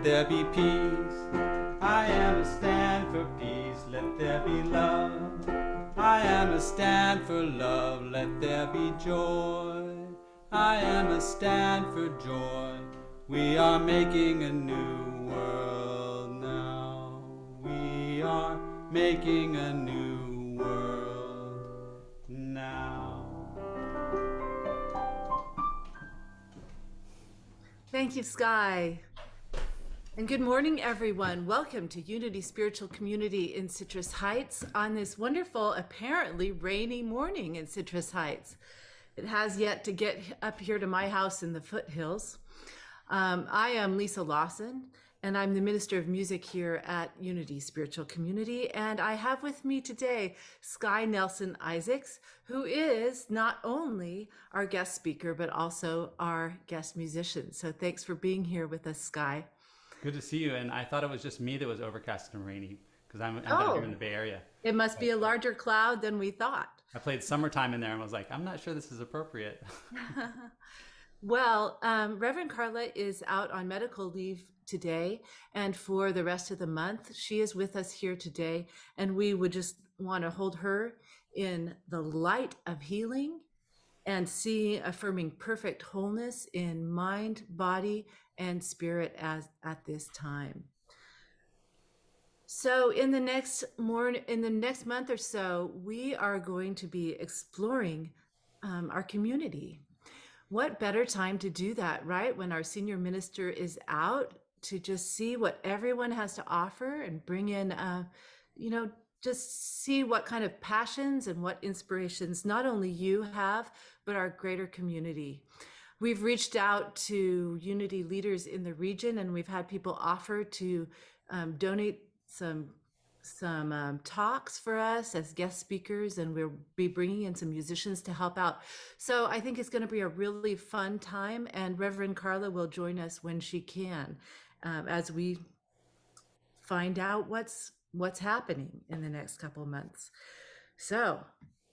there be peace. I am a stand for peace, let there be love. I am a stand for love, let there be joy. I am a stand for joy. We are making a new world now. We are making a new world now. Thank you, Sky. And good morning, everyone. Welcome to Unity Spiritual Community in Citrus Heights on this wonderful, apparently rainy morning in Citrus Heights. It has yet to get up here to my house in the foothills. I am Lisa Lawson, and I'm the Minister of Music here at Unity Spiritual Community. And I have with me today Sky Nelson Isaacs, who is not only our guest speaker, but also our guest musician. So thanks for being here with us, Sky. Good to see you. And I thought it was just me that was overcast and rainy because I'm down here in the Bay Area. It must be a larger cloud than we thought. I played Summertime in there and was like, I'm not sure this is appropriate. Well, Reverend Carla is out on medical leave today, and for the rest of the month, she is with us here today, and we would just want to hold her in the light of healing and affirming perfect wholeness in mind, body, and spirit at this time. So in the next month or so, we are going to be exploring our community. What better time to do that, right? When our senior minister is out, to just see what everyone has to offer and bring in, just see what kind of passions and what inspirations not only you have, but our greater community. We've reached out to Unity leaders in the region, and we've had people offer to donate some talks for us as guest speakers, and we'll be bringing in some musicians to help out. So I think it's going to be a really fun time, and Reverend Carla will join us when she can, as we find out what's happening in the next couple of months. So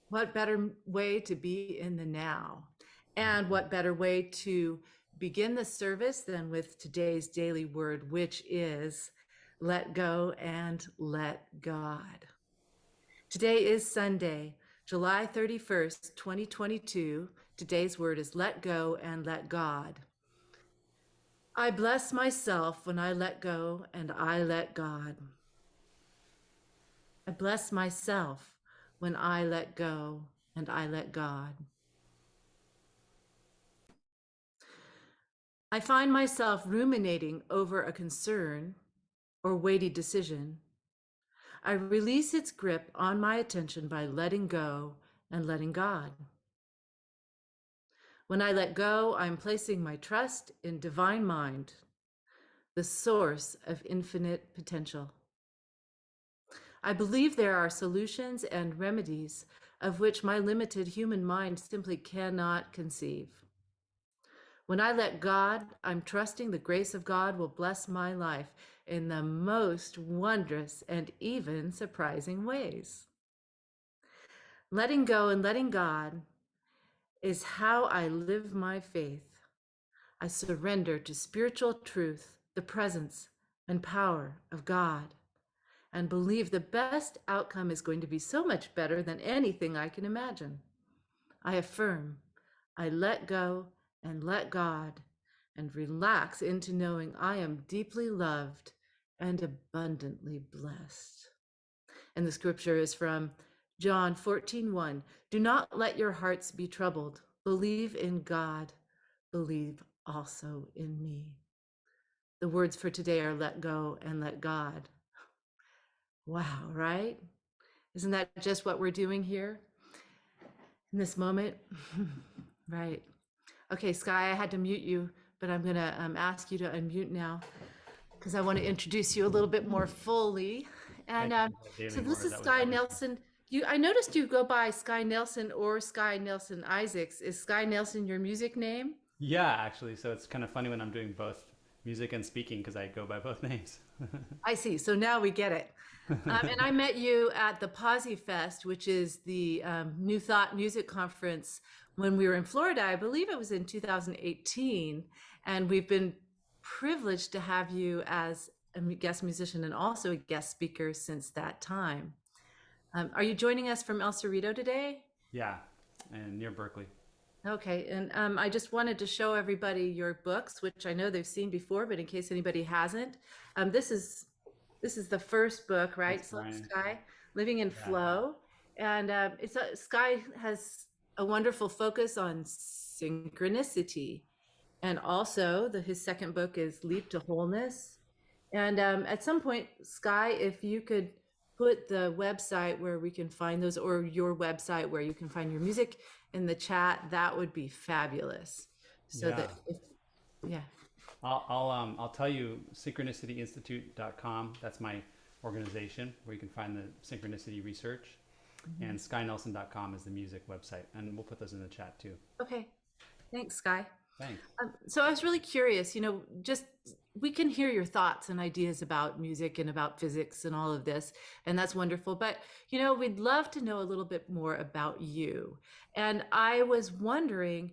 what better way to be in the now? And what better way to begin the service than with today's daily word, which is let go and let God. Today is Sunday, July 31st, 2022. Today's word is let go and let God. I bless myself when I let go and I let God. I bless myself when I let go and I let God. I find myself ruminating over a concern or weighty decision. I release its grip on my attention by letting go and letting God. When I let go, I'm placing my trust in divine mind, the source of infinite potential. I believe there are solutions and remedies of which my limited human mind simply cannot conceive. When I let God, I'm trusting the grace of God will bless my life in the most wondrous and even surprising ways. Letting go and letting God is how I live my faith. I surrender to spiritual truth, the presence and power of God, and believe the best outcome is going to be so much better than anything I can imagine. I affirm, I let go and let God and relax into knowing I am deeply loved and abundantly blessed. And the scripture is from John 14:1. Do not let your hearts be troubled. Believe in God. Believe also in me. The words for today are let go and let God. Wow, right? Isn't that just what we're doing here in this moment? Right. Okay, Sky, I had to mute you, but I'm going to ask you to unmute now because I want to introduce you a little bit more fully. And so this is Sky Nelson. I noticed you go by Sky Nelson or Sky Nelson Isaacs. Is Sky Nelson your music name? Yeah, actually. So it's kind of funny when I'm doing both music and speaking because I go by both names. I see. So now we get it. And I met you at the Posse Fest, which is the New Thought Music Conference when we were in Florida. I believe it was in 2018. And we've been privileged to have you as a guest musician and also a guest speaker since that time. Are you joining us from El Cerrito today? Yeah, and near Berkeley. Okay, and I just wanted to show everybody your books, which I know they've seen before, but in case anybody hasn't, this is the first book, right? That's mine. Sky, Living in Yeah. Flow, and Sky has a wonderful focus on synchronicity, and also his second book is Leap to Wholeness. And at some point, Sky, if you could put the website where we can find those, or your website where you can find your music in the chat, that would be fabulous. So Yeah. that if, yeah. I'll tell you synchronicityinstitute.com. That's my organization where you can find the synchronicity research, and skynelson.com is the music website, and we'll put those in the chat too. Okay, thanks, Sky. Thanks. So I was really curious, just we can hear your thoughts and ideas about music and about physics and all of this, and that's wonderful. But, we'd love to know a little bit more about you. And I was wondering,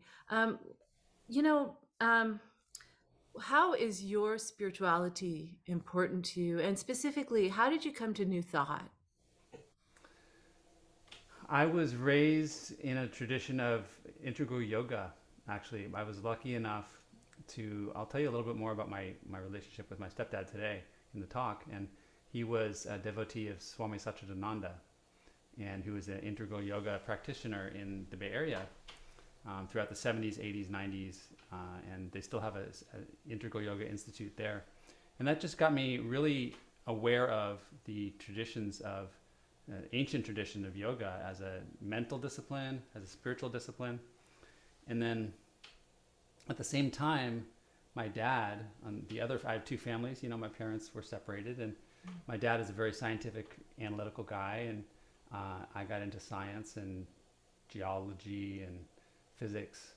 how is your spirituality important to you? And specifically, how did you come to New Thought? I was raised in a tradition of integral yoga. Actually, I was lucky enough I'll tell you a little bit more about my relationship with my stepdad today in the talk. And he was a devotee of Swami Satchidananda, and who was an integral yoga practitioner in the Bay Area throughout the 70s, 80s, 90s. And they still have an integral yoga institute there. And that just got me really aware of the traditions of ancient tradition of yoga as a mental discipline, as a spiritual discipline. And then at the same time, my dad, I have two families, my parents were separated, and my dad is a very scientific, analytical guy, and I got into science and geology and physics,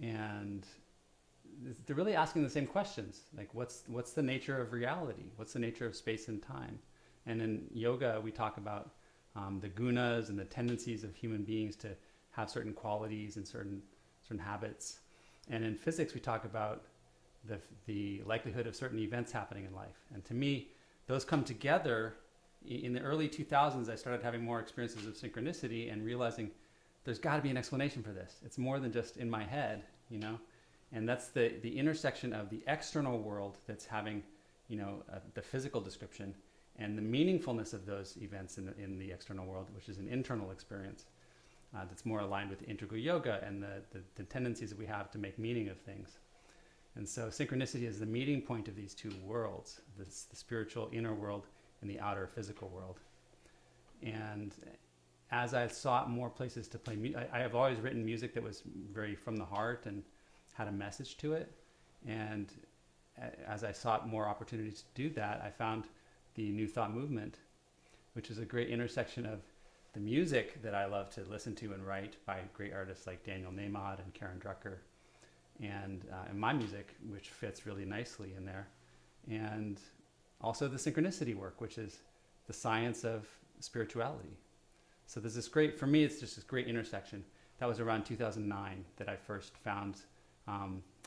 and they're really asking the same questions, like what's the nature of reality? What's the nature of space and time? And in yoga, we talk about the gunas and the tendencies of human beings to have certain qualities and certain habits. And in physics, we talk about the likelihood of certain events happening in life. And to me, those come together. In the early 2000s, I started having more experiences of synchronicity and realizing there's got to be an explanation for this. It's more than just in my head, And that's the intersection of the external world that's having, the physical description, and the meaningfulness of those events in the external world, which is an internal experience. That's more aligned with integral yoga and the tendencies that we have to make meaning of things. And so synchronicity is the meeting point of these two worlds, the spiritual inner world and the outer physical world. And as I sought more places to play music, I have always written music that was very from the heart and had a message to it. And as I sought more opportunities to do that, I found the New Thought movement, which is a great intersection of the music that I love to listen to and write by great artists like Daniel Nahmod and Karen Drucker, and my music, which fits really nicely in there, and also the synchronicity work, which is the science of spirituality. So there's this great, for me, it's just this great intersection. That was around 2009 that I first found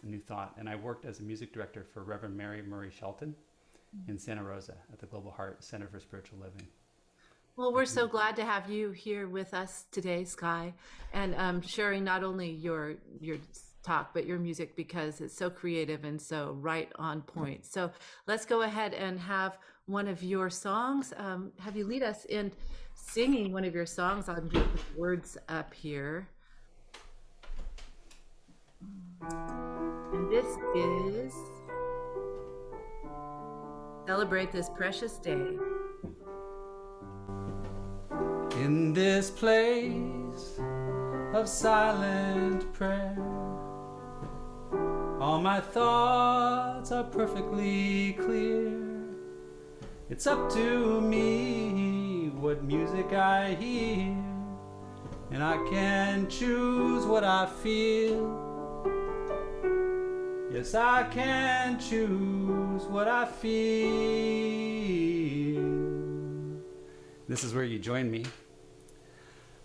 New Thought, and I worked as a music director for Reverend Mary Murray Shelton in Santa Rosa at the Global Heart Center for Spiritual Living. Well, we're so glad to have you here with us today, Sky, and sharing not only your talk, but your music, because it's so creative and so right on point. So let's go ahead and have one of your songs. Have you lead us in singing one of your songs. I'll put the words up here. And this is Celebrate This Precious Day. In this place of silent prayer, all my thoughts are perfectly clear. It's up to me what music I hear, and I can choose what I feel. Yes, I can choose what I feel. This is where you join me.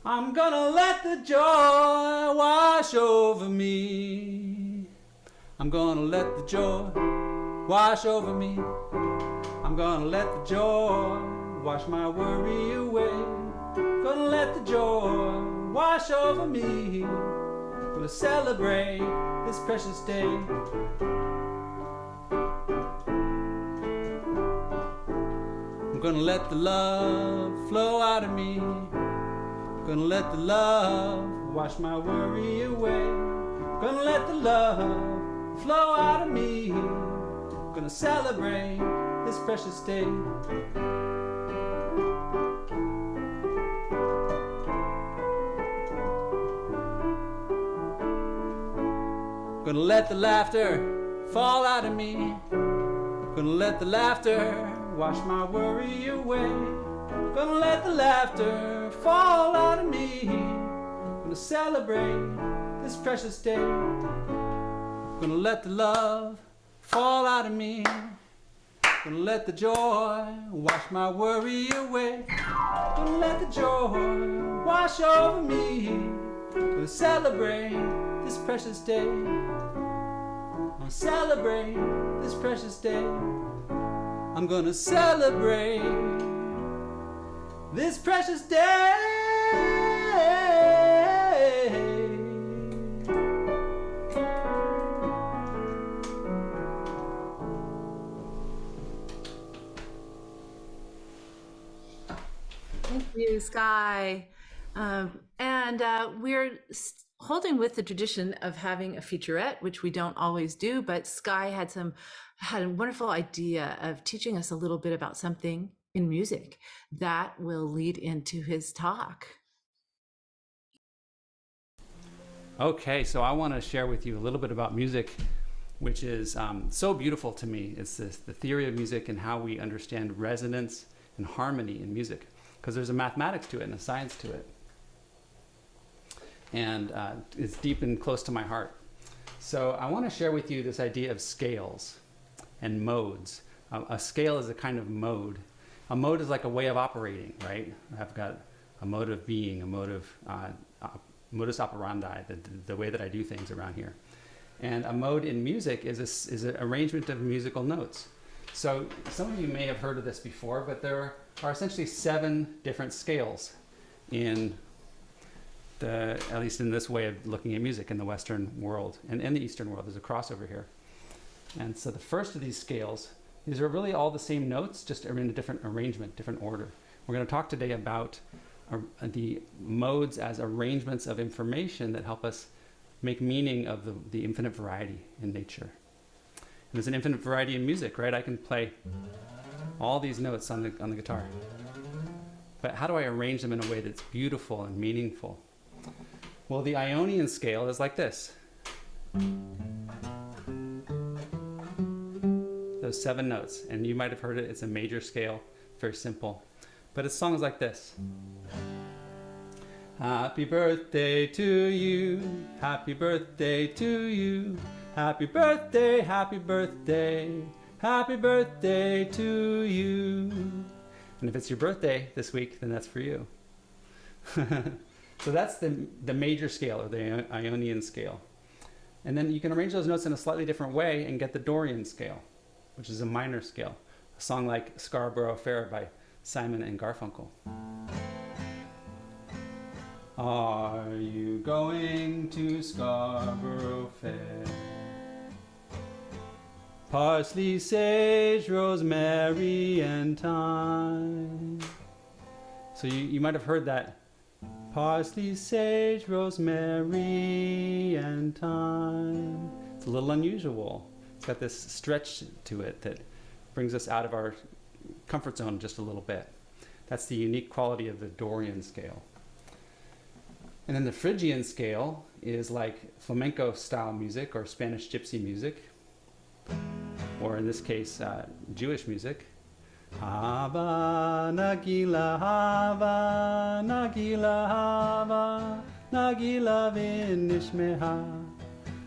I'm gonna let the joy wash over me. I'm gonna let the joy wash over me. I'm gonna let the joy wash my worry away. Gonna let the joy wash over me. Gonna celebrate this precious day. I'm gonna let the love flow out of me. Gonna let the love wash my worry away. Gonna let the love flow out of me. Gonna celebrate this precious day. Gonna let the laughter fall out of me. Gonna let the laughter wash my worry away. Gonna let the laughter fall out of me. Gonna celebrate this precious day. Gonna let the love fall out of me. Gonna let the joy wash my worry away. Gonna let the joy wash over me. Gonna celebrate this precious day. Gonna celebrate this precious day. I'm gonna celebrate this precious day. Thank you, Sky. We're holding with the tradition of having a featurette, which we don't always do, but Sky had a wonderful idea of teaching us a little bit about something in music that will lead into his talk. Okay, so I want to share with you a little bit about music, which is so beautiful to me. It's the theory of music and how we understand resonance and harmony in music, because there's a mathematics to it and a science to it. And it's deep and close to my heart. So I want to share with you this idea of scales and modes. A scale is a kind of mode. A mode is like a way of operating, right? I've got a mode of being, a mode of modus operandi, the way that I do things around here. And a mode in music is an arrangement of musical notes. So some of you may have heard of this before, but there are essentially 7 different scales at least in this way of looking at music in the Western world and in the Eastern world. There's a crossover here. And so the first of these scales, these are really all the same notes, just in a different arrangement, different order. We're going to talk today about the modes as arrangements of information that help us make meaning of the infinite variety in nature. And there's an infinite variety in music, right? I can play all these notes on the guitar. But how do I arrange them in a way that's beautiful and meaningful? Well, the Ionian scale is like this. Those 7 notes, and you might have heard it. It's a major scale, very simple. But it's songs like this. Happy birthday to you, happy birthday to you, happy birthday, happy birthday, happy birthday to you. And if it's your birthday this week, then that's for you. So that's the major scale, or the Ionian scale. And then you can arrange those notes in a slightly different way and get the Dorian scale, which is a minor scale. A song like Scarborough Fair by Simon and Garfunkel. Are you going to Scarborough Fair? Parsley, sage, rosemary, and thyme. So you might have heard that. Parsley, sage, rosemary, and thyme. It's a little unusual. It's got this stretch to it that brings us out of our comfort zone just a little bit. That's the unique quality of the Dorian scale. And then the Phrygian scale is like flamenco style music or Spanish gypsy music, or in this case, Jewish music. Hava, Nagila, Hava, Nagila, Hava, Nagila Vinishmeha.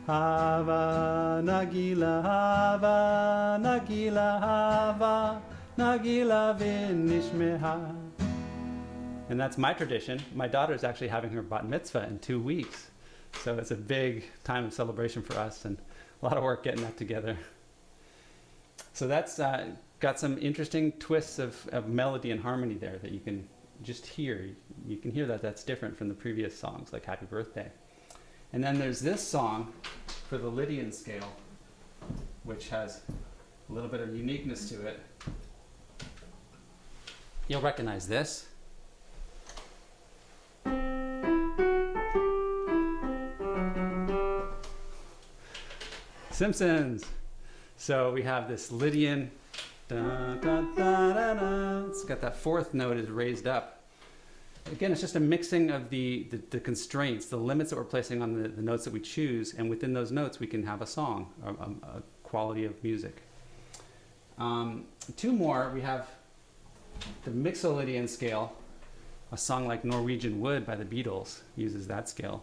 Hava, Nagila, Hava, Nagila, Hava, Nagila Vinishmeha. And that's my tradition. My daughter's actually having her bat mitzvah in 2 weeks. So it's a big time of celebration for us and a lot of work getting that together. So that's got some interesting twists of melody and harmony there that you can just hear. You can hear that that's different from the previous songs, like Happy Birthday. And then there's this song for the Lydian scale, which has a little bit of uniqueness to it. You'll recognize this. Simpsons. So we have this Lydian. Da, da, da, da, da. It's got that fourth note is raised up. Again, it's just a mixing of the constraints, the limits that we're placing on the notes that we choose, and within those notes we can have a song, a quality of music. Two more, we have the Mixolydian scale. A song like Norwegian Wood by the Beatles uses that scale.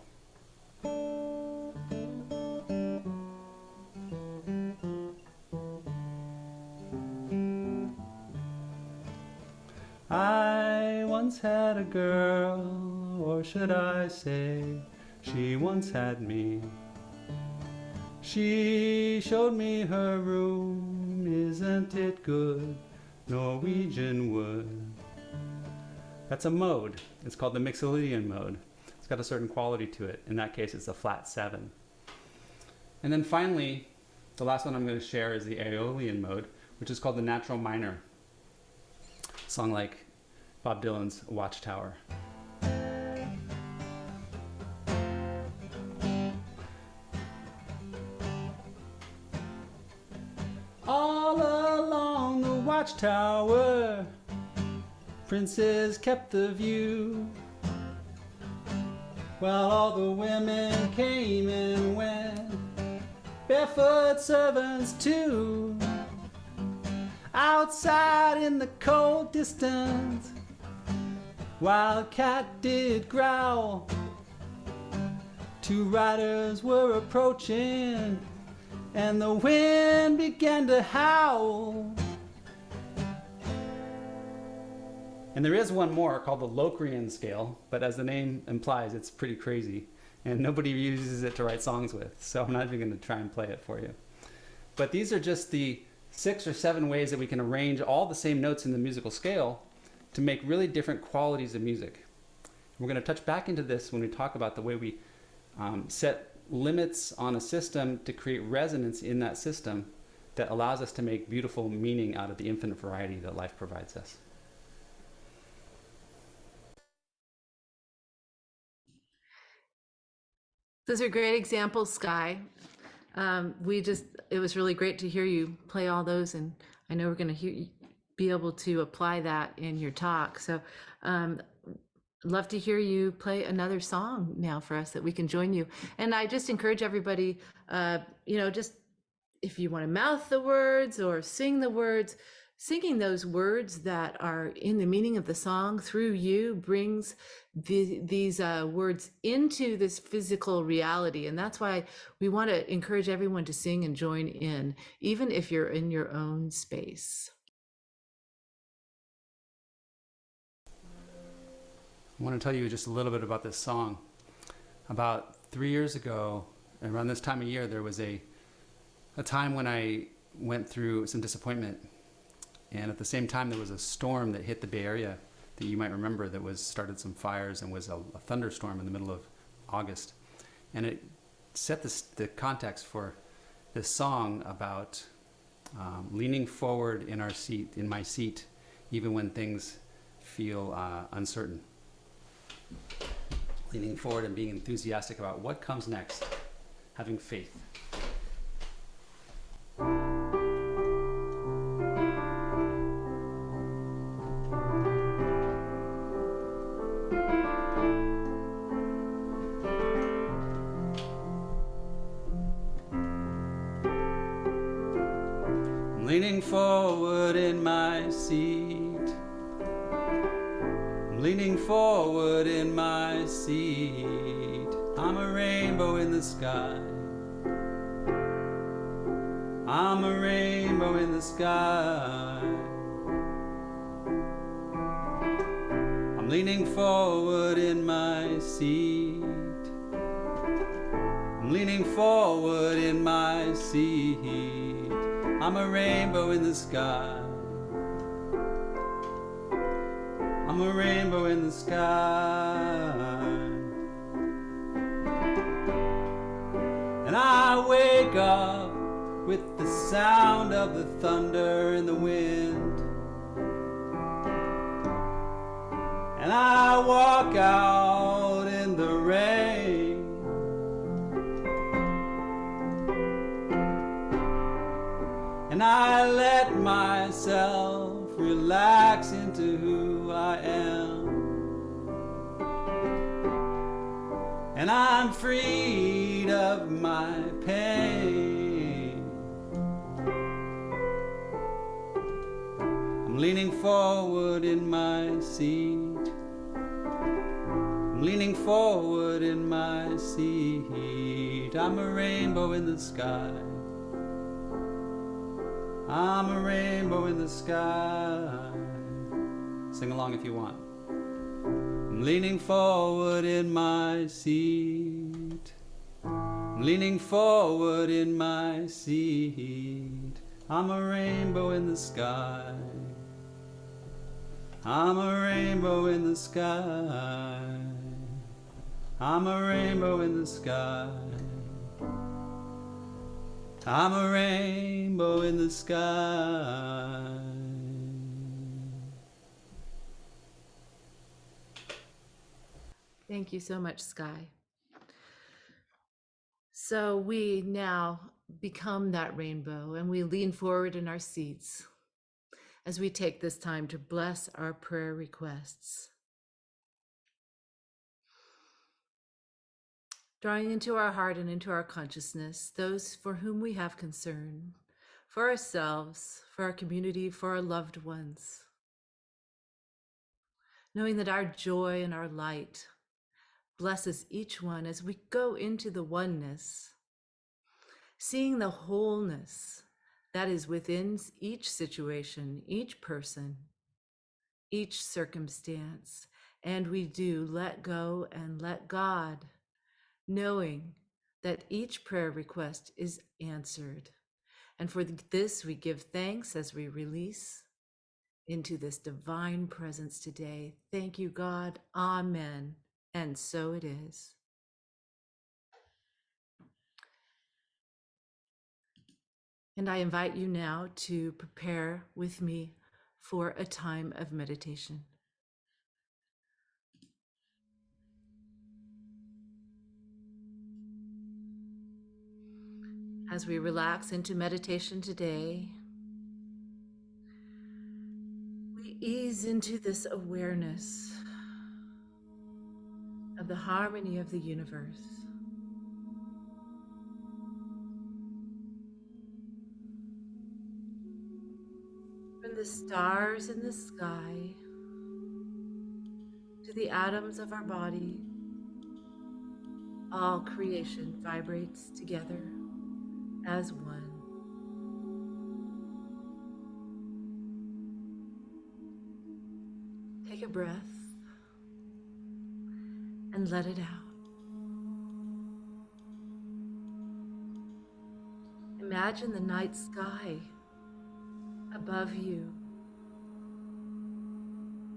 I once had a girl, or should I say, she once had me. She showed me her room, isn't it good, Norwegian wood. That's a mode. It's called the Mixolydian mode. It's got a certain quality to it. In that case, it's a flat 7. And then finally, the last one I'm going to share is the Aeolian mode, which is called the natural minor. A song like Bob Dylan's Watchtower. All along the watchtower, princes kept the view, while all the women came and went, barefoot servants too. Outside in the cold distance, wildcat did growl. 2 riders were approaching, and the wind began to howl. And there is one more called the Locrian scale, but as the name implies, it's pretty crazy, and nobody uses it to write songs with, so I'm not even going to try and play it for you. But these are just the 6 or 7 ways that we can arrange all the same notes in the musical scale to make really different qualities of music. We're going to touch back into this when we talk about the way we set limits on a system to create resonance in that system that allows us to make beautiful meaning out of the infinite variety that life provides us. Those are great examples, Sky. It was really great to hear you play all those, and I know we're going to be able to apply that in your talk. So love to hear you play another song now for us that we can join you. And I just encourage everybody, just if you want to mouth the words or sing the words, singing those words that are in the meaning of the song through you brings these words into this physical reality. And that's why we want to encourage everyone to sing and join in, even if you're in your own space. I want to tell you just a little bit about this song. About 3 years ago, around this time of year, there was a time when I went through some disappointment. And at the same time, there was a storm that hit the Bay Area that you might remember that started some fires and was a thunderstorm in the middle of August. And it set the context for this song about leaning forward in my seat, even when things feel uncertain. Leaning forward and being enthusiastic about what comes next, having faith. Leaning forward in my seat. Leaning forward in my seat. I'm a rainbow in the sky. I'm a rainbow in the sky. I'm leaning forward in my seat. I'm leaning forward in my seat. I'm a rainbow in the sky. I'm a rainbow in the sky. And I wake up with the sound of the thunder and the wind. And I walk out in the rain. And I let myself relax into who I am. And I'm freed of my pain. I'm leaning forward in my seat. I'm leaning forward in my seat. I'm a rainbow in the sky. I'm a rainbow in the sky. Sing along if you want. I'm leaning forward in my seat. I'm leaning forward in my seat. I'm a rainbow in the sky. I'm a rainbow in the sky. I'm a rainbow in the sky. I'm a rainbow in the sky. Thank you so much, Sky. So we now become that rainbow and we lean forward in our seats as we take this time to bless our prayer requests. Drawing into our heart and into our consciousness those for whom we have concern, for ourselves, for our community, for our loved ones. Knowing that our joy and our light blesses each one as we go into the oneness, seeing the wholeness that is within each situation, each person, each circumstance. And we do let go and let God, knowing that each prayer request is answered. And for this, we give thanks as we release into this divine presence today. Thank you, God. Amen. And so it is. And I invite you now to prepare with me for a time of meditation. As we relax into meditation today, we ease into this awareness of the harmony of the universe. From the stars in the sky to the atoms of our body, all creation vibrates together as one. Take a breath and let it out. Imagine the night sky above you,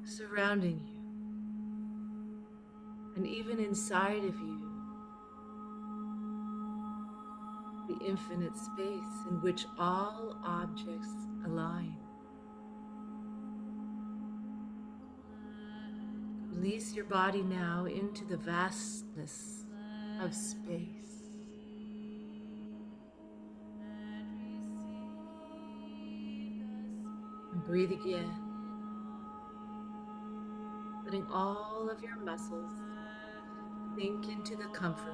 surrounding you, and even inside of you, the infinite space in which all objects align. Release your body now into the vastness of space. And breathe again, letting all of your muscles sink into the comfort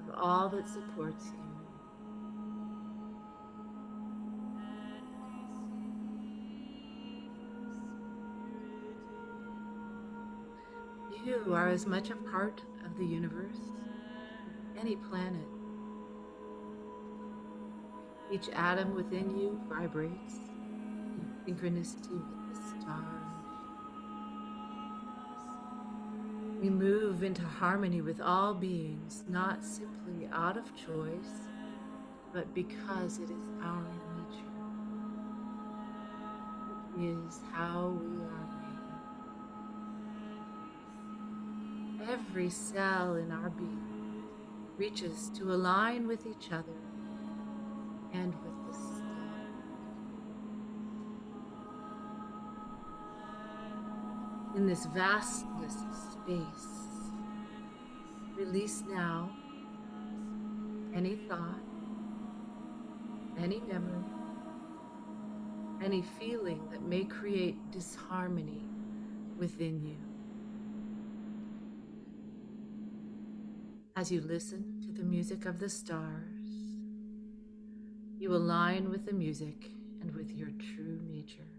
of all that supports you. You are as much a part of the universe as any planet. Each atom within you vibrates in synchronicity with the stars. We move into harmony with all beings, not simply out of choice, but because it is our nature. It is how we are made. Every cell in our being reaches to align with each other and with the star. In this vastness of space, release now any thought, any memory, any feeling that may create disharmony within you. As you listen to the music of the stars, you align with the music and with your true nature.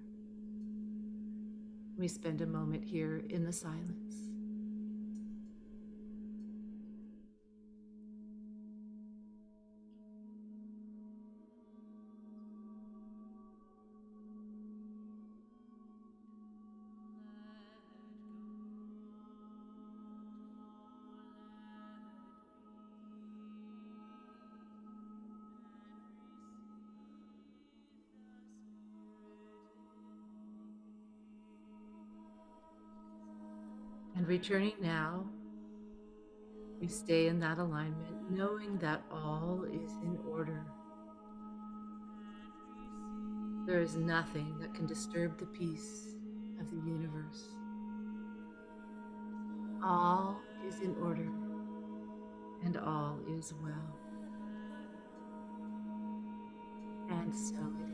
We spend a moment here in the silence. And returning now, we stay in that alignment, knowing that all is in order. There is nothing that can disturb the peace of the universe. All is in order, and all is well. And so it is.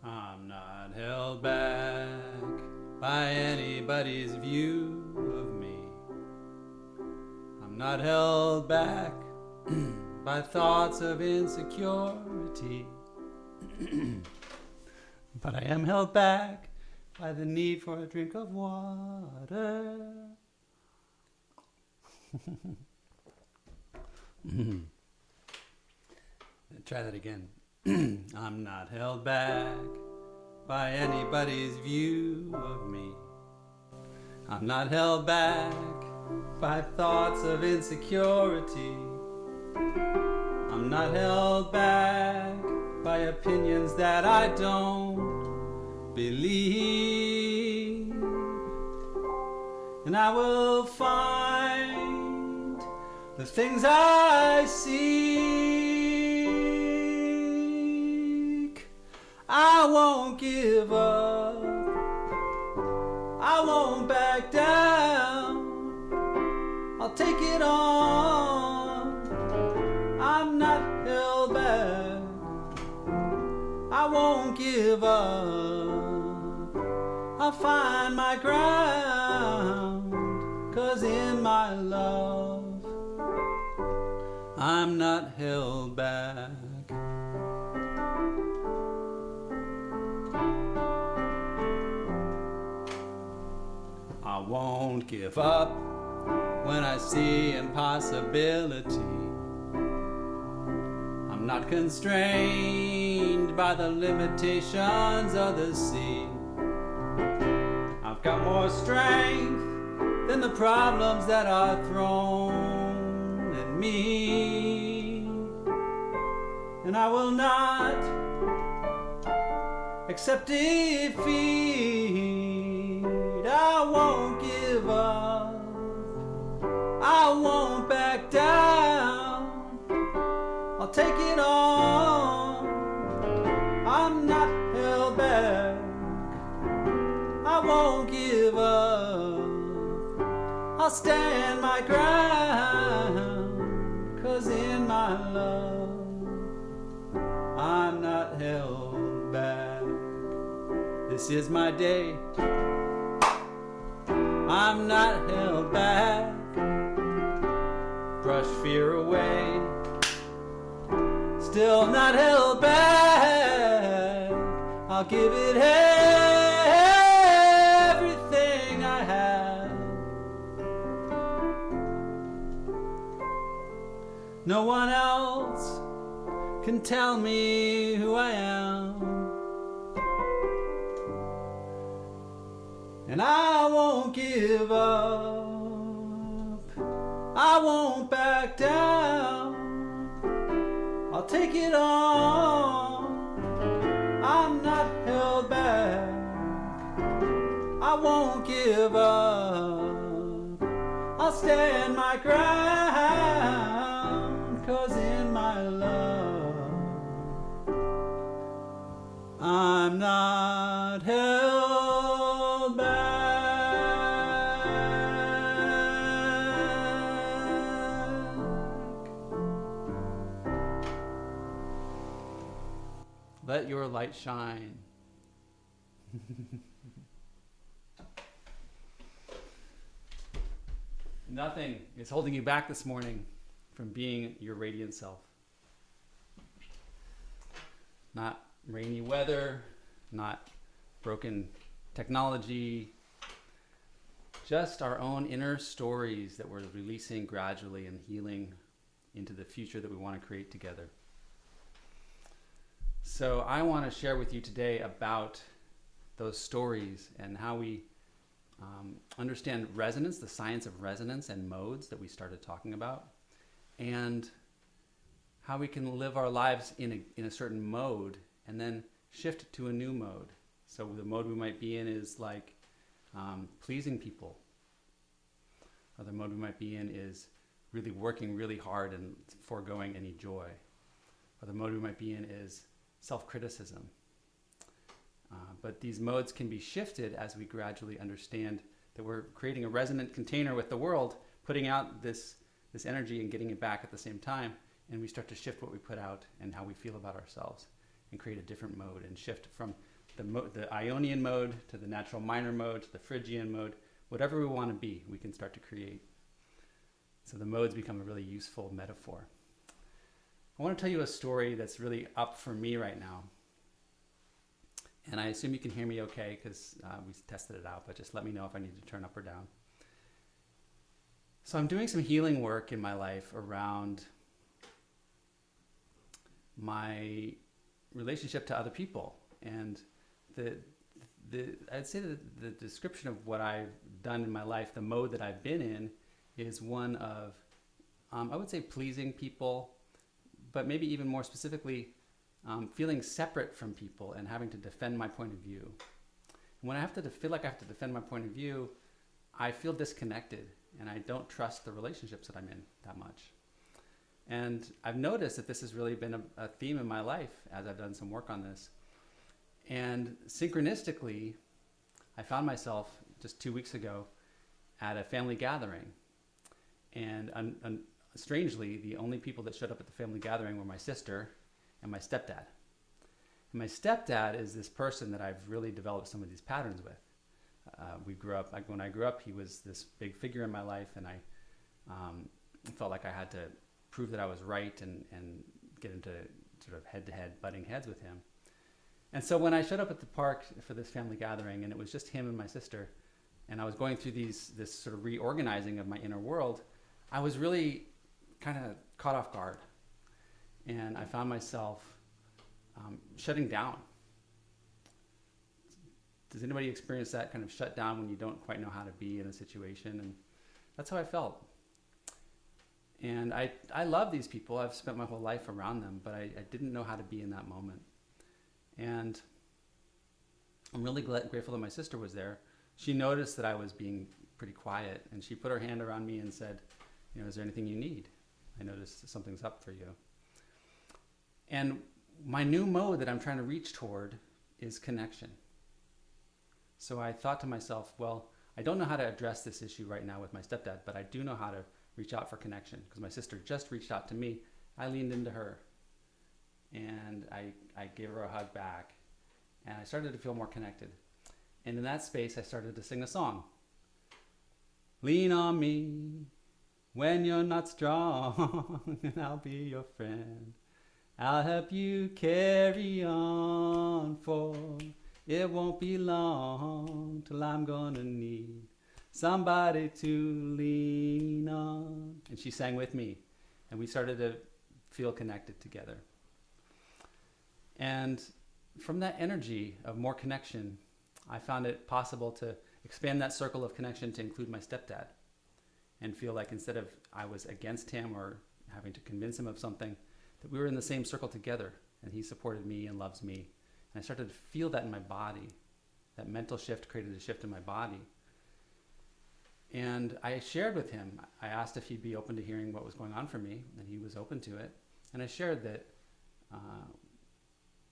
I'm not held back by anybody's view of me. I'm not held back by thoughts of insecurity. But I am held back by the need for a drink of water. Try that again. I'm not held back by anybody's view of me. I'm not held back by thoughts of insecurity. I'm not held back by opinions that I don't believe. And I will find the things I seek. I won't give up. I won't back down. I'll take it on. I'm not held back. I won't give up. I'll find my ground. 'Cause in my love, I'm not held back. I won't give up when I see impossibility. I'm not constrained by the limitations of the sea. I've got more strength than the problems that are thrown at me. And I will not accept defeat. I won't give up. I won't back down. I'll take it on. I'm not held back. I won't give up. I'll stand my ground. 'Cause in my love, I'm not held back. This is my day. I'm not held back. Brush fear still not held back. I'll give it everything I have. No one else can tell me who I am, and I won't give up. I won't back down. I'll take it on. I'm not held back. I won't give up. I'll stand my ground, 'cause in my love I'm not held back. Let your light shine. Nothing is holding you back this morning from being your radiant self. Not rainy weather, not broken technology, just our own inner stories that we're releasing gradually and healing into the future that we want to create together. So I want to share with you today about those stories and how we understand resonance, the science of resonance and modes that we started talking about, and how we can live our lives in a certain mode and then shift to a new mode. So the mode we might be in is like pleasing people, or the mode we might be in is really working really hard and foregoing any joy, or the mode we might be in is self-criticism. But these modes can be shifted as we gradually understand that we're creating a resonant container with the world, putting out this energy and getting it back at the same time, and we start to shift what we put out and how we feel about ourselves and create a different mode and shift from the Ionian mode to the natural minor mode to the Phrygian mode. Whatever we want to be, we can start to create. So the modes become a really useful metaphor. I want to tell you a story that's really up for me right now. And I assume you can hear me okay, because we tested it out, but just let me know if I need to turn up or down. So I'm doing some healing work in my life around my relationship to other people. And I'd say that the description of what I've done in my life, the mode that I've been in, is one of, I would say, pleasing people, but maybe even more specifically, feeling separate from people and having to defend my point of view. And when I have to feel like I have to defend my point of view, I feel disconnected and I don't trust the relationships that I'm in that much. And I've noticed that this has really been a theme in my life as I've done some work on this. And synchronistically, I found myself just 2 weeks ago at a family gathering. And strangely, the only people that showed up at the family gathering were my sister and my stepdad. And my stepdad is this person that I've really developed some of these patterns with. We grew up, when I grew up, he was this big figure in my life, and I felt like I had to prove that I was right and get into sort of head-to-head butting heads with him. And so when I showed up at the park for this family gathering, and it was just him and my sister, and I was going through this sort of reorganizing of my inner world, I was really kind of caught off guard. And I found myself shutting down. Does anybody experience that kind of shut down when you don't quite know how to be in a situation? And that's how I felt. And I love these people. I've spent my whole life around them, but I didn't know how to be in that moment. And I'm really grateful that my sister was there. She noticed that I was being pretty quiet, and she put her hand around me and said, is there anything you need? I noticed something's up for you. And my new mode that I'm trying to reach toward is connection. So I thought to myself, well, I don't know how to address this issue right now with my stepdad, but I do know how to reach out for connection, because my sister just reached out to me. I leaned into her and I gave her a hug back, and I started to feel more connected. And in that space, I started to sing a song. Lean on me when you're not strong, and I'll be your friend. I'll help you carry on, for it won't be long till I'm gonna need somebody to lean on. And she sang with me, and we started to feel connected together. And from that energy of more connection, I found it possible to expand that circle of connection to include my stepdad, and feel like instead of I was against him or having to convince him of something, that we were in the same circle together, and he supported me and loves me. And I started to feel that in my body. That mental shift created a shift in my body. And I shared with him. I asked if he'd be open to hearing what was going on for me, and he was open to it. And I shared that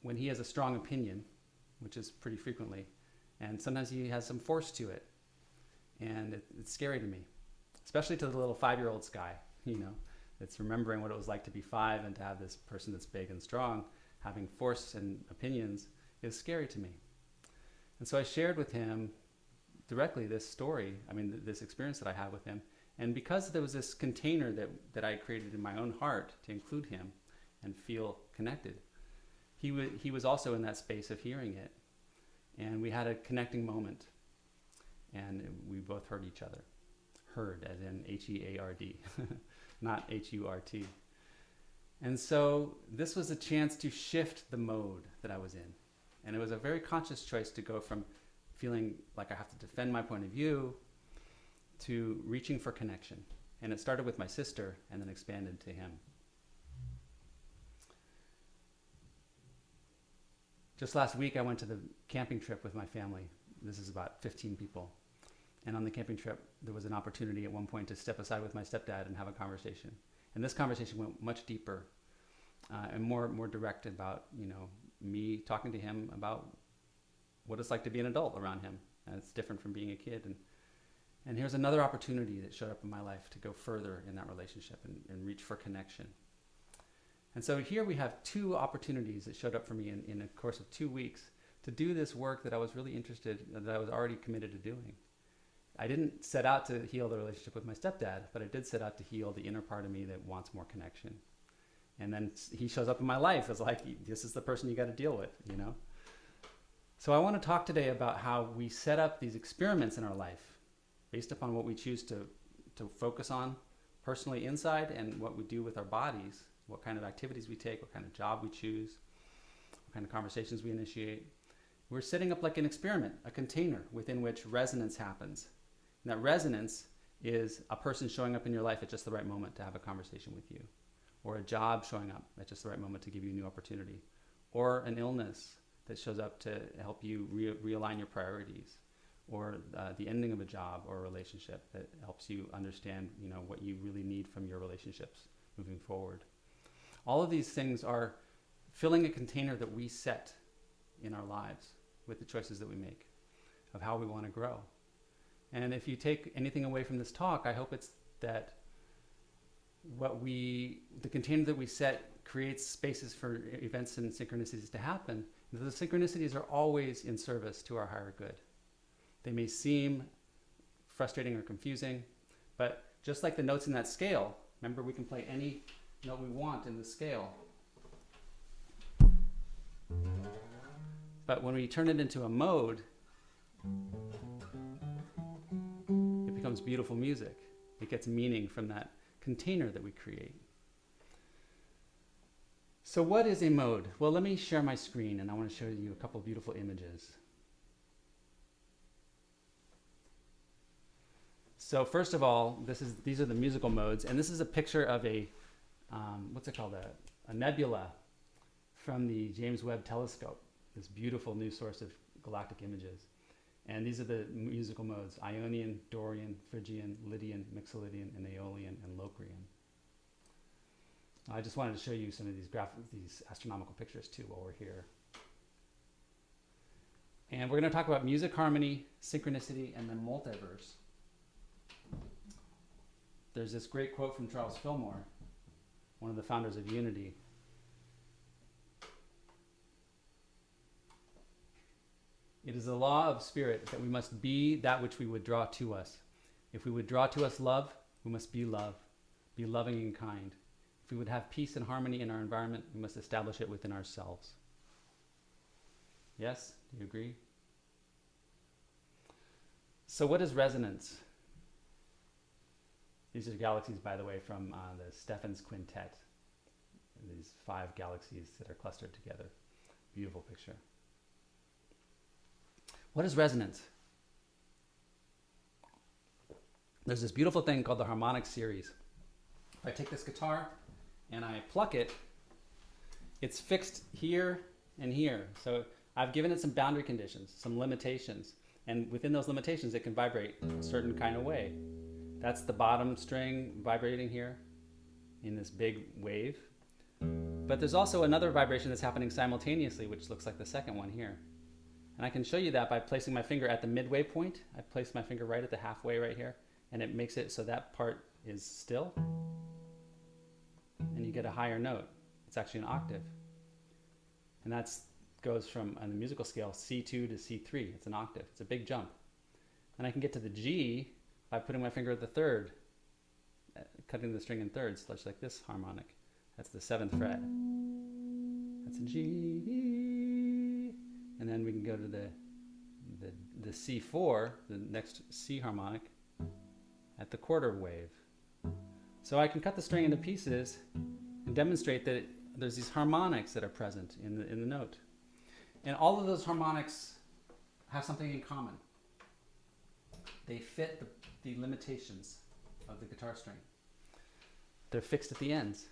when he has a strong opinion, which is pretty frequently, and sometimes he has some force to it, and it's scary to me, especially to the little 5-year-old Sky, that's remembering what it was like to be 5 and to have this person that's big and strong having force and opinions is scary to me. And so I shared with him directly this story, this experience that I had with him. And because there was this container that I created in my own heart to include him and feel connected, he was also in that space of hearing it. And we had a connecting moment, and we both heard each other. Heard as in H-E-A-R-D, not H-U-R-T. And so this was a chance to shift the mode that I was in. And it was a very conscious choice to go from feeling like I have to defend my point of view to reaching for connection. And it started with my sister and then expanded to him. Just last week, I went to the camping trip with my family. This is about 15 people. And on the camping trip, there was an opportunity at one point to step aside with my stepdad and have a conversation. And this conversation went much deeper and more direct about, me talking to him about what it's like to be an adult around him. And it's different from being a kid. And here's another opportunity that showed up in my life to go further in that relationship and reach for connection. And so here we have 2 opportunities that showed up for me in a course of 2 weeks to do this work that I was really interested, that I was already committed to doing. I didn't set out to heal the relationship with my stepdad, but I did set out to heal the inner part of me that wants more connection. And then he shows up in my life as like, this is the person you got to deal with, So I want to talk today about how we set up these experiments in our life based upon what we choose to focus on personally inside and what we do with our bodies, what kind of activities we take, what kind of job we choose, what kind of conversations we initiate. We're setting up like an experiment, a container within which resonance happens. And that resonance is a person showing up in your life at just the right moment to have a conversation with you, or a job showing up at just the right moment to give you a new opportunity, or an illness that shows up to help you realign your priorities, or the ending of a job or a relationship that helps you understand, what you really need from your relationships moving forward. All of these things are filling a container that we set in our lives with the choices that we make of how we want to grow. And if you take anything away from this talk, I hope it's that the container that we set creates spaces for events and synchronicities to happen. The synchronicities are always in service to our higher good. They may seem frustrating or confusing, but just like the notes in that scale, remember we can play any note we want in the scale. But when we turn it into a mode, it becomes beautiful music. It gets meaning from that container that we create. So what is a mode? Well, let me share my screen and I want to show you a couple of beautiful images. So first of all, these are the musical modes, and this is a picture of a, a nebula from the James Webb Telescope, this beautiful new source of galactic images. And these are the musical modes: Ionian, Dorian, Phrygian, Lydian, Mixolydian, and Aeolian, and Locrian. I just wanted to show you some of these astronomical pictures too while we're here. And we're going to talk about music, harmony, synchronicity, and then multiverse. There's this great quote from Charles Fillmore, one of the founders of Unity. It is the law of spirit that we must be that which we would draw to us. If we would draw to us love, we must be love, be loving and kind. If we would have peace and harmony in our environment, we must establish it within ourselves. Yes? Do you agree? So what is resonance? These are galaxies, by the way, from the Stephan's Quintet. These 5 galaxies that are clustered together. Beautiful picture. What is resonance? There's this beautiful thing called the Harmonics series. If I take this guitar and I pluck it, it's fixed here and here. So I've given it some boundary conditions, some limitations. And within those limitations, it can vibrate a certain kind of way. That's the bottom string vibrating here in this big wave. But there's also another vibration that's happening simultaneously, which looks like the second one here. And I can show you that by placing my finger at the midway point. I place my finger right at the halfway right here, and it makes it so that part is still. And you get a higher note. It's actually an octave. And that goes from, on the musical scale, C2 to C3. It's an octave. It's a big jump. And I can get to the G by putting my finger at the third, cutting the string in thirds, such like this harmonic. That's the 7th fret. That's a G. And then we can go to the C4, the next C harmonic, at the quarter wave. So I can cut the string into pieces and demonstrate that there's these harmonics that are present in the note. And all of those harmonics have something in common. They fit the limitations of the guitar string. They're fixed at the ends.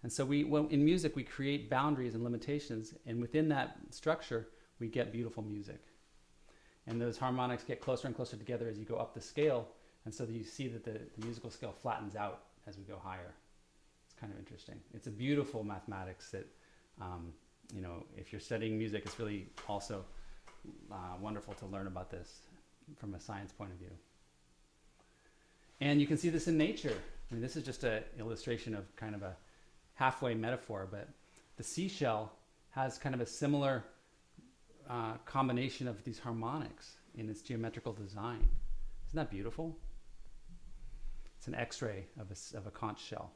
And so in music, we create boundaries and limitations, and within that structure, we get beautiful music. And those harmonics get closer and closer together as you go up the scale, and so that you see that the musical scale flattens out as we go higher. It's kind of interesting. It's a beautiful mathematics that, you know, if you're studying music, it's really also wonderful to learn about this from a science point of view. And you can see this in nature. I mean, this is just an illustration of kind of a halfway metaphor, but the seashell has kind of a similar combination of these harmonics in its geometrical design. Isn't that beautiful? It's an X-ray of a conch shell.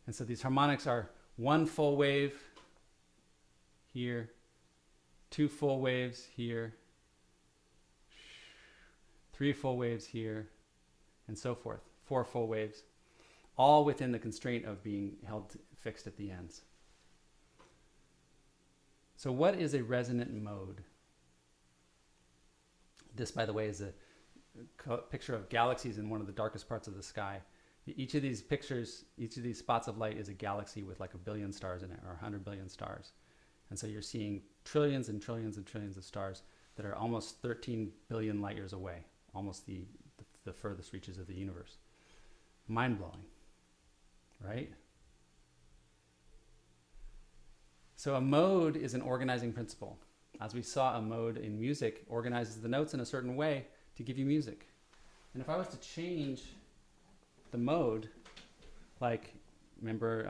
And so these harmonics are 1 full wave here, 2 full waves here, 3 full waves here, and so forth. 4 full waves, all within the constraint of being held fixed at the ends. So what is a resonant mode? This, by the way, is a picture of galaxies in one of the darkest parts of the sky. Each of these pictures, each of these spots of light is a galaxy with like 1 billion stars in it, or 100 billion stars. And so you're seeing trillions and trillions and trillions of stars that are almost 13 billion light years away, almost the furthest reaches of the universe. Mind-blowing, right? So a mode is an organizing principle. As we saw, a mode in music organizes the notes in a certain way to give you music. And if I was to change the mode, like, remember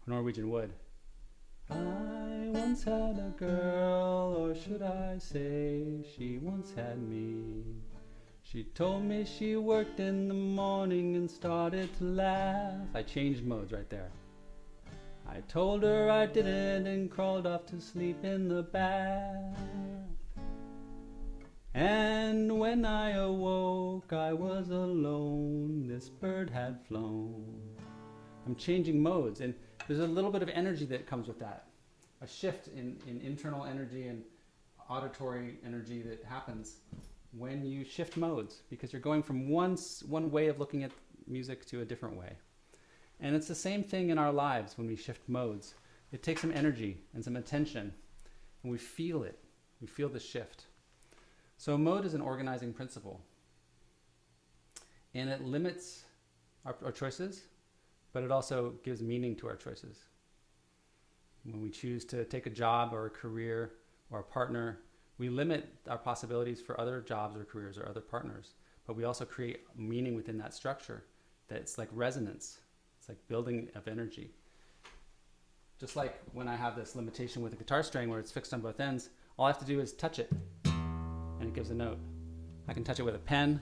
Norwegian Wood? I once had a girl, or should I say, she once had me. She told me she worked in the morning and started to laugh. I changed modes right there. I told her I didn't and crawled off to sleep in the bath. And when I awoke, I was alone. This bird had flown. I'm changing modes, and there's a little bit of energy that comes with that. A shift in internal energy and auditory energy that happens when you shift modes, because you're going from one way of looking at music to a different way. And it's the same thing in our lives when we shift modes. It takes some energy and some attention, and we feel it. We feel the shift. So a mode is an organizing principle, and it limits our choices, but it also gives meaning to our choices. When we choose to take a job or a career or a partner, we limit our possibilities for other jobs or careers or other partners, but we also create meaning within that structure. That's like resonance. It's like building of energy. Just like when I have this limitation with a guitar string where it's fixed on both ends, all I have to do is touch it, and it gives a note. I can touch it with a pen.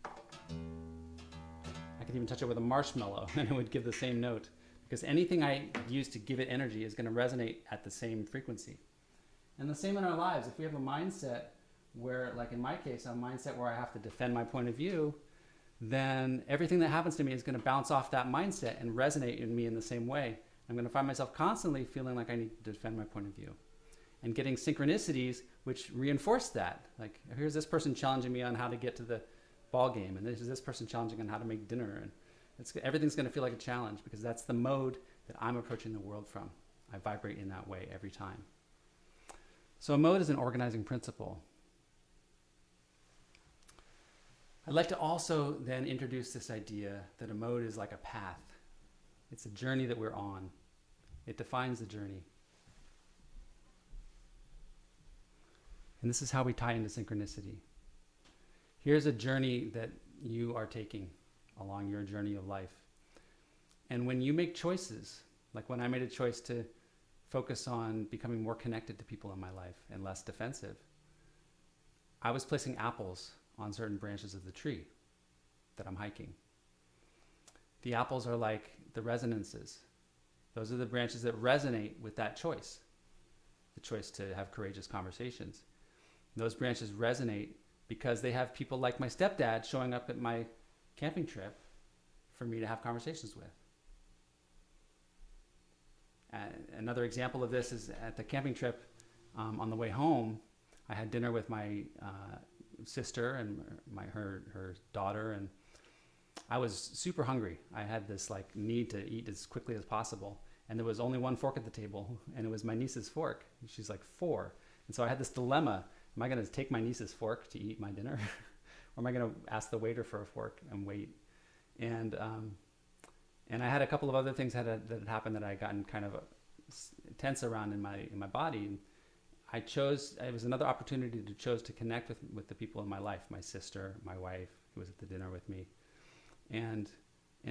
I could even touch it with a marshmallow and it would give the same note, because anything I use to give it energy is going to resonate at the same frequency. And the same in our lives. If we have a mindset where, like in my case, a mindset where I have to defend my point of view, then everything that happens to me is going to bounce off that mindset and resonate in me in the same way. I'm going to find myself constantly feeling like I need to defend my point of view, and getting synchronicities which reinforce that. Like, here's this person challenging me on how to get to the ball game, and there's this person challenging on how to make dinner, and everything's going to feel like a challenge, because that's the mode that I'm approaching the world from. I vibrate in that way every time. So a mode is an organizing principle. I'd like to also then introduce this idea that a mode is like a path. It's a journey that we're on. It defines the journey. And this is how we tie into synchronicity. Here's a journey that you are taking along your journey of life. And when you make choices, like when I made a choice to focus on becoming more connected to people in my life and less defensive, I was placing apples on certain branches of the tree that I'm hiking. The apples are like the resonances. Those are the branches that resonate with that choice, the choice to have courageous conversations. Those branches resonate because they have people like my stepdad showing up at my camping trip for me to have conversations with. Another example of this is at the camping trip, on the way home, I had dinner with my sister and her daughter, and I was super hungry. I had this like need to eat as quickly as possible, and there was only one fork at the table, and it was my niece's fork. She's like 4, and so I had this dilemma: am I going to take my niece's fork to eat my dinner, or am I going to ask the waiter for a fork and wait? And I had a couple of other things that had happened that I gotten kind of tense around in my body. And I chose, it was another opportunity to choose to connect with the people in my life, my sister, my wife, who was at the dinner with me, and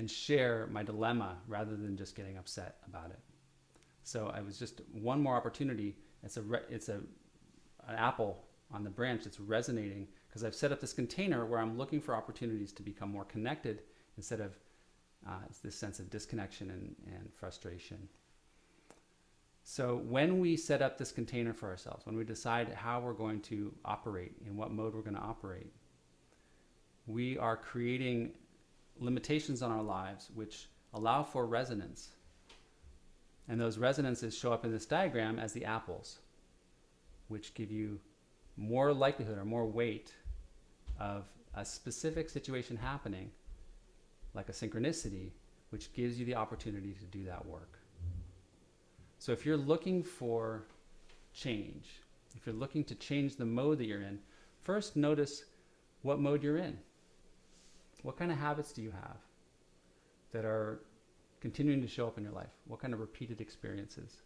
share my dilemma rather than just getting upset about it. So I was just one more opportunity. It's an apple on the branch that's resonating because I've set up this container where I'm looking for opportunities to become more connected instead of this sense of disconnection and frustration. So when we set up this container for ourselves, when we decide how we're going to operate, in what mode we're going to operate, we are creating limitations on our lives which allow for resonance. And those resonances show up in this diagram as the apples, which give you more likelihood or more weight of a specific situation happening, like a synchronicity, which gives you the opportunity to do that work. So if you're looking for change, if you're looking to change the mode that you're in, first notice what mode you're in. What kind of habits do you have that are continuing to show up in your life? What kind of repeated experiences?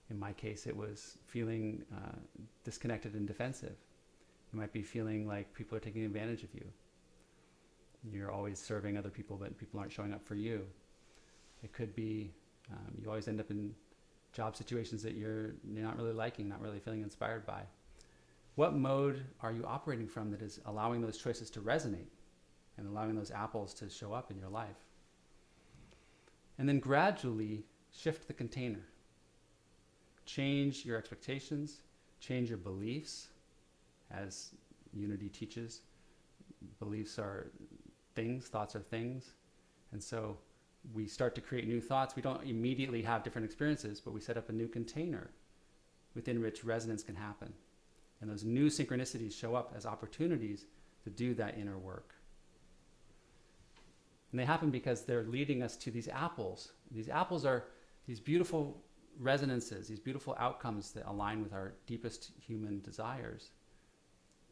In my case, it was feeling disconnected and defensive. You might be feeling like people are taking advantage of you. You're always serving other people, but people aren't showing up for you. It could be you always end up in job situations that you're not really liking, not really feeling inspired by. What mode are you operating from that is allowing those choices to resonate and allowing those apples to show up in your life? And then gradually shift the container. Change your expectations, change your beliefs. As Unity teaches, beliefs are things, thoughts are things. And so we start to create new thoughts. We don't immediately have different experiences, but we set up a new container within which resonance can happen. And those new synchronicities show up as opportunities to do that inner work. And they happen because they're leading us to these apples. These apples are these beautiful resonances, these beautiful outcomes that align with our deepest human desires.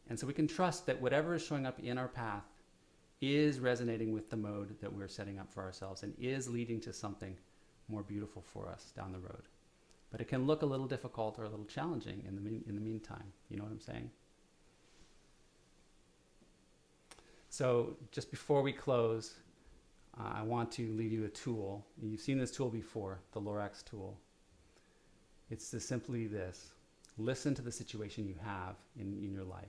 And so we can trust that whatever is showing up in our path is resonating with the mode that we're setting up for ourselves and is leading to something more beautiful for us down the road. But it can look a little difficult or a little challenging in the meantime. You know what I'm saying? So just before we close, I want to leave you a tool. You've seen this tool before, the Lorax tool. It's simply this. Listen to the situation you have in your life.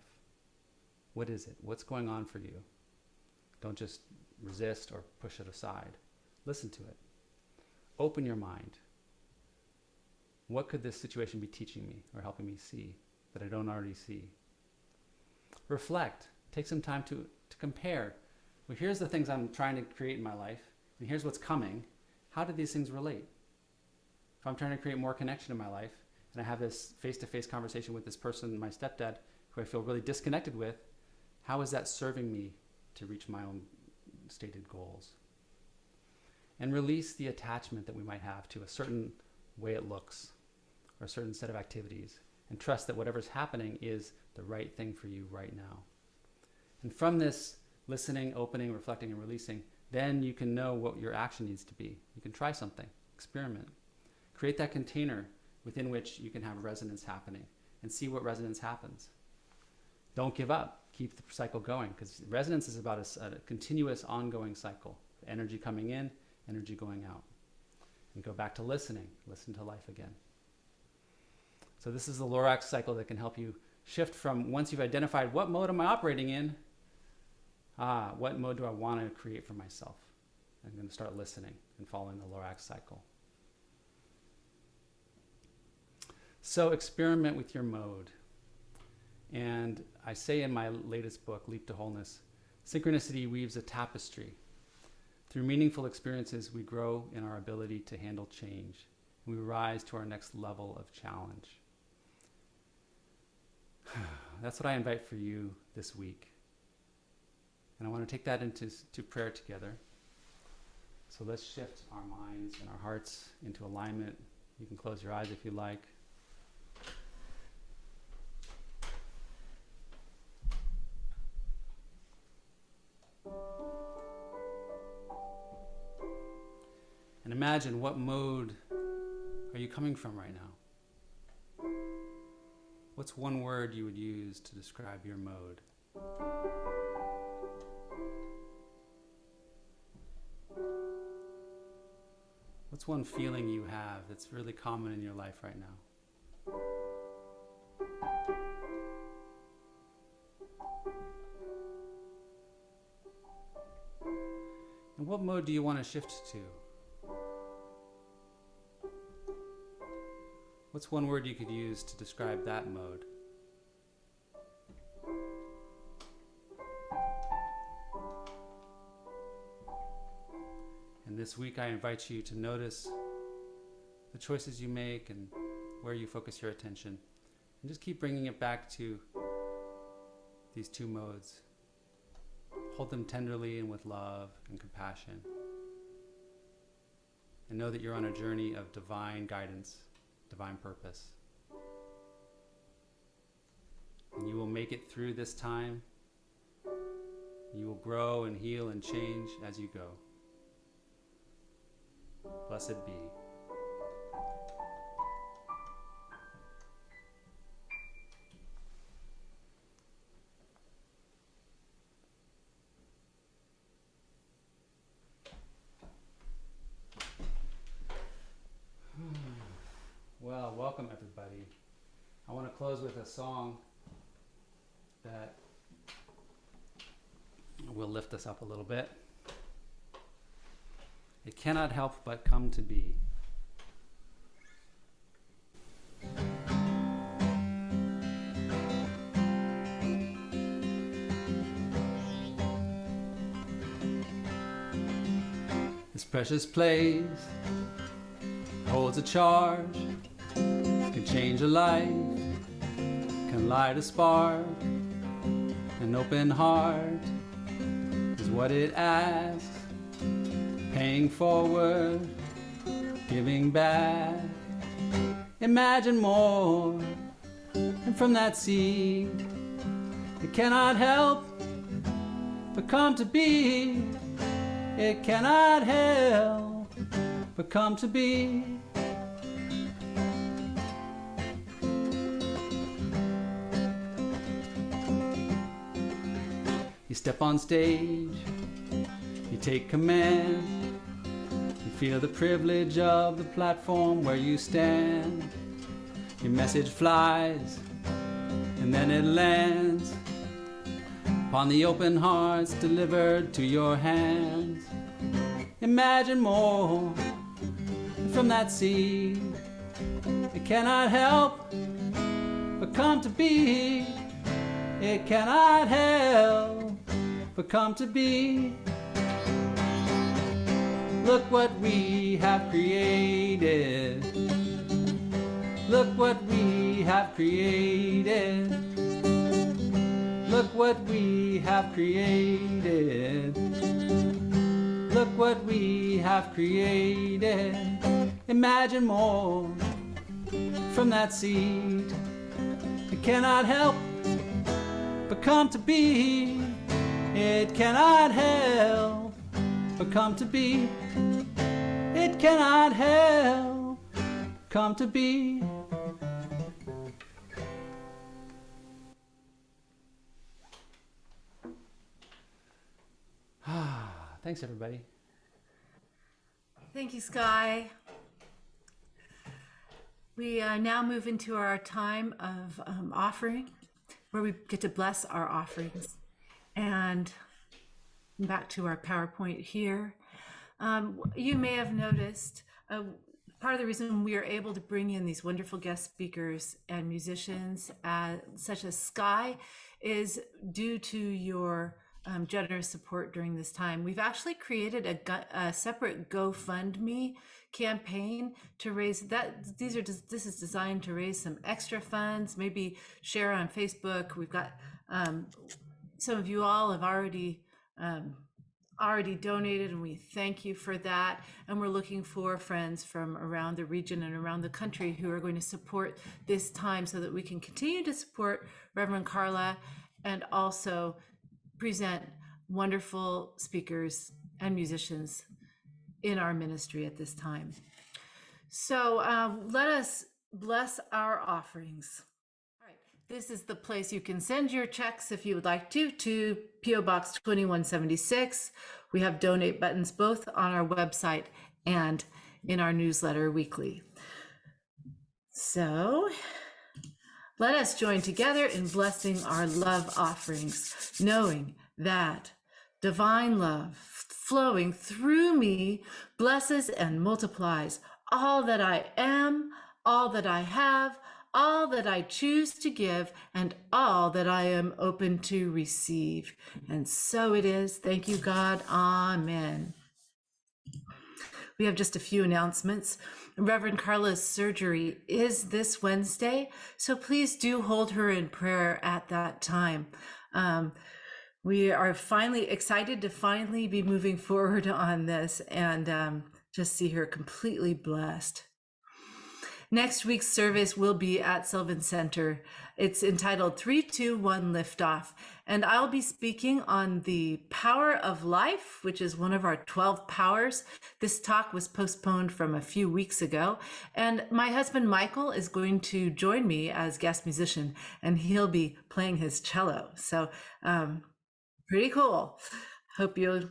What is it? What's going on for you? Don't just resist or push it aside. Listen to it. Open your mind. What could this situation be teaching me or helping me see that I don't already see? Reflect. Take some time to compare. Well, here's the things I'm trying to create in my life, and here's what's coming. How do these things relate? If I'm trying to create more connection in my life, and I have this face-to-face conversation with this person, my stepdad, who I feel really disconnected with, how is that serving me to reach my own stated goals? And release the attachment that we might have to a certain way it looks or a certain set of activities, and trust that whatever's happening is the right thing for you right now. And from this listening, opening, reflecting, and releasing, then you can know what your action needs to be. You can try something, experiment, create that container within which you can have resonance happening and see what resonance happens. Don't give up. Keep the cycle going, because resonance is about a continuous, ongoing cycle. Energy coming in, energy going out. And go back to listening. Listen to life again. So this is the Lorax cycle that can help you shift from, once you've identified what mode am I operating in, what mode do I want to create for myself? I'm going to start listening and following the Lorax cycle. So experiment with your mode. And I say in my latest book, Leap to Wholeness, synchronicity weaves a tapestry. Through meaningful experiences, we grow in our ability to handle change, and we rise to our next level of challenge. That's what I invite for you this week. And I want to take that into prayer together. So let's shift our minds and our hearts into alignment. You can close your eyes if you like. And imagine, what mode are you coming from right now? What's one word you would use to describe your mode? What's one feeling you have that's really common in your life right now? And what mode do you want to shift to? What's one word you could use to describe that mode? And this week I invite you to notice the choices you make and where you focus your attention. And just keep bringing it back to these two modes. Hold them tenderly and with love and compassion. And know that you're on a journey of divine guidance, divine purpose. And you will make it through this time. You will grow and heal and change as you go. Blessed be. Well, welcome everybody. I want to close with a song that will lift us up a little bit. It cannot help but come to be. This precious place holds a charge, can change a life, can light a spark. An open heart is what it asks, paying forward, giving back. Imagine more, and from that seed, it cannot help but come to be. It cannot help but come to be. You step on stage, you take command, you feel the privilege of the platform where you stand. Your message flies, and then it lands upon the open hearts delivered to your hands. Imagine more from that seed. It cannot help but come to be. It cannot help but come to be. Look what we have created. Look what we have created. Look what we have created. Look what we have created. Imagine more from that seed. It cannot help but come to be. It cannot help but come to be. It cannot help come to be. Thanks, everybody. Thank you, Sky. We now move into our time of offering, where we get to bless our offerings. And back to our PowerPoint here. You may have noticed part of the reason we are able to bring in these wonderful guest speakers and musicians such as Sky is due to your generous support during this time. We've actually created a separate GoFundMe campaign to raise that. This is designed to raise some extra funds, maybe share on Facebook. We've got some of you all have already donated, and we thank you for that. And we're looking for friends from around the region and around the country who are going to support this time so that we can continue to support Reverend Carla and also present wonderful speakers and musicians in our ministry at this time. So let us bless our offerings. All right, this is the place you can send your checks if you would like to P.O. Box 2176. We have donate buttons both on our website and in our newsletter weekly. So let us join together in blessing our love offerings, knowing that divine love flowing through me blesses and multiplies all that I am, all that I have, all that I choose to give, and all that I am open to receive. And so it is. Thank you, God. Amen. We have just a few announcements. Reverend Carla's surgery is this Wednesday, so please do hold her in prayer at that time. We are finally excited to finally be moving forward on this and just see her completely blessed. Next week's service will be at Sylvan Center. It's entitled 321 Liftoff, and I'll be speaking on the power of life, which is one of our 12 powers. This talk was postponed from a few weeks ago, and my husband Michael is going to join me as guest musician, and he'll be playing his cello. So pretty cool. Hope to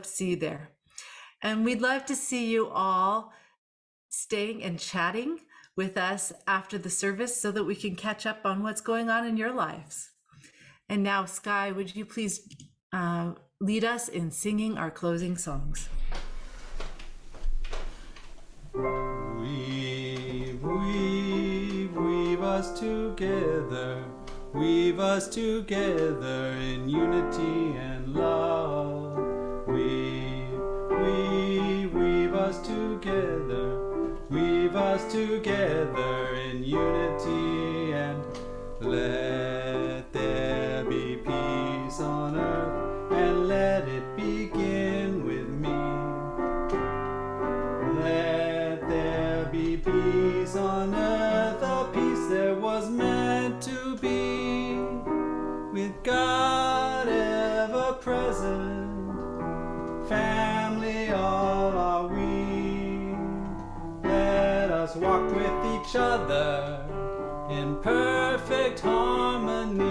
see you there. And we'd love to see you all staying and chatting with us after the service so that we can catch up on what's going on in your lives. And now, Sky, would you please lead us in singing our closing songs? Weave us together. Weave us together in unity and love. Weave us together. Weave us together in unity, and let there be peace on earth, and let it begin with me. Let there be peace on earth, a peace that was meant to be, with God ever present, family all are we. Let us walk with each other in perfect harmony.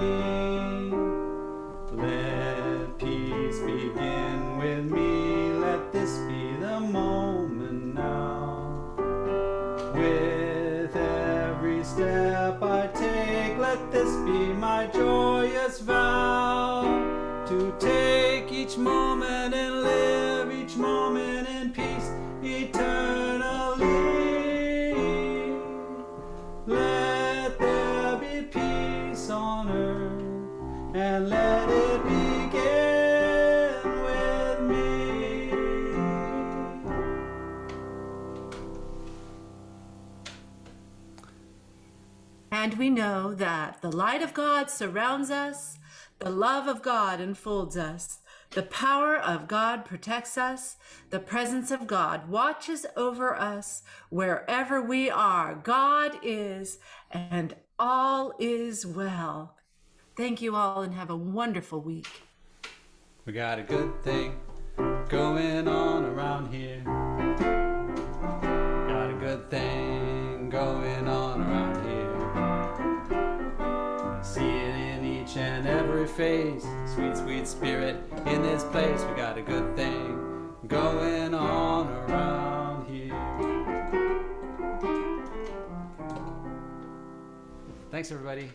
Let peace begin with me. Let this be the moment now. With every step I take, let this be my joyous vow. to take each moment and live each moment in peace eternally. Let there be peace on earth, and let it begin with me. And we know that the light of God surrounds us, the love of God enfolds us, the power of God protects us, the presence of God watches over us wherever we are. God is, and all is well. Thank you all and have a wonderful week. We got a good thing going on around here. Got a good thing going on around here. See it in each and every face. Sweet, sweet spirit in this place. We got a good thing going on around here. Thanks, everybody.